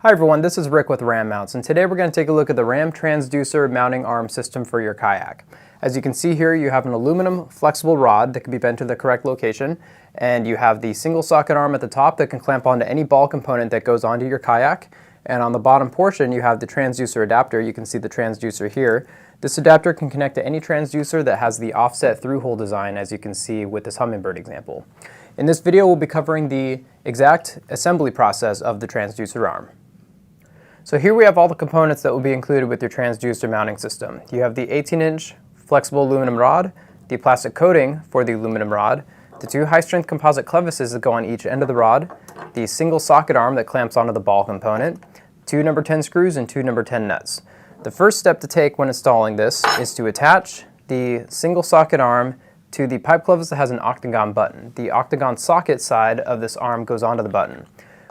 Hi everyone, this is Rick with Ram Mounts, and today we're going to take a look at the Ram Transducer mounting arm system for your kayak. As you can see here, you have an aluminum flexible rod that can be bent to the correct location, and you have the single socket arm at the top that can clamp onto any ball component that goes onto your kayak. And on the bottom portion, you have the transducer adapter. You can see the transducer here. This adapter can connect to any transducer that has the offset through-hole design, as you can see with this hummingbird example. In this video, we'll be covering the exact assembly process of the transducer arm. So here we have all the components that will be included with your transducer mounting system. You have the 18-inch flexible aluminum rod, the plastic coating for the aluminum rod, the two high-strength composite clevises that go on each end of the rod, the single socket arm that clamps onto the ball component, two number 10 screws, and two number 10 nuts. The first step to take when installing this is to attach the single socket arm to the pipe clevis that has an octagon button. The octagon socket side of this arm goes onto the button.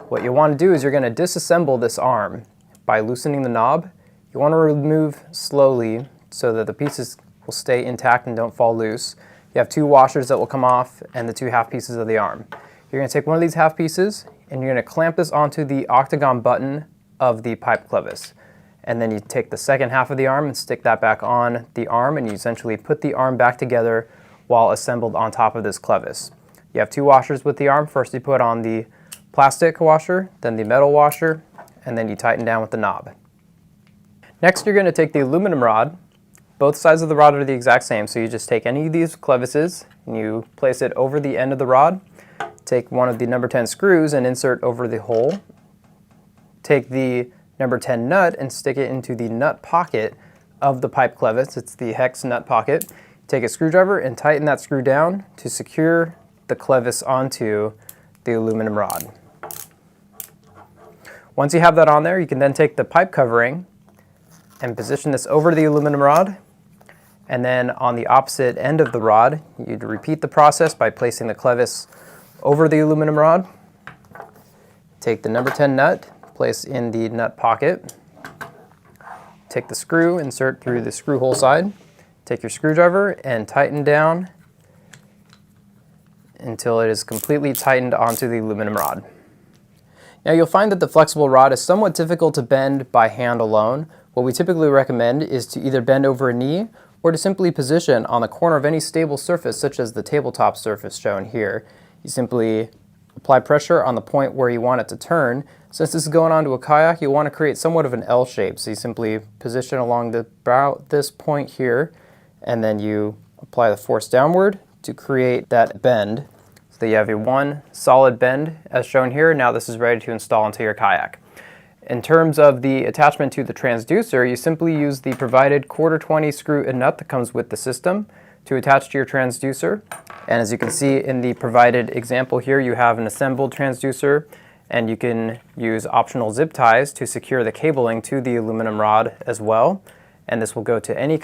What you want to do is you're going to disassemble this arm by loosening the knob. You want to remove slowly so that the pieces will stay intact and don't fall loose. You have two washers that will come off and the two half pieces of the arm. You're going to take one of these half pieces and you're going to clamp this onto the octagon button of the pipe clevis. And then you take the second half of the arm and stick that back on the arm, and you essentially put the arm back together while assembled on top of this clevis. You have two washers with the arm. First you put on the plastic washer, then the metal washer, and then you tighten down with the knob. Next, you're going to take the aluminum rod. Both sides of the rod are the exact same, so you just take any of these clevises and you place it over the end of the rod. Take one of the number 10 screws and insert over the hole. Take the number 10 nut and stick it into the nut pocket of the pipe clevis. It's the hex nut pocket. Take a screwdriver and tighten that screw down to secure the clevis onto the aluminum rod. Once you have that on there, you can then take the pipe covering and position this over the aluminum rod. And then on the opposite end of the rod, you'd repeat the process by placing the clevis over the aluminum rod. Take the number 10 nut, place in the nut pocket. Take the screw, insert through the screw hole side. Take your screwdriver and tighten down until it is completely tightened onto the aluminum rod. Now you'll find that the flexible rod is somewhat difficult to bend by hand alone. What we typically recommend is to either bend over a knee or to simply position on the corner of any stable surface, such as the tabletop surface shown here. You simply apply pressure on the point where you want it to turn. Since this is going onto a kayak, you want to create somewhat of an L shape. So you simply position along about this point here, and then you apply the force downward to create that bend. So you have a one solid bend as shown here. Now this is ready to install into your kayak. In terms of the attachment to the transducer, you simply use the provided 1/4-20 screw and nut that comes with the system to attach to your transducer. And as you can see in the provided example here, you have an assembled transducer, and you can use optional zip ties to secure the cabling to the aluminum rod as well. And this will go to any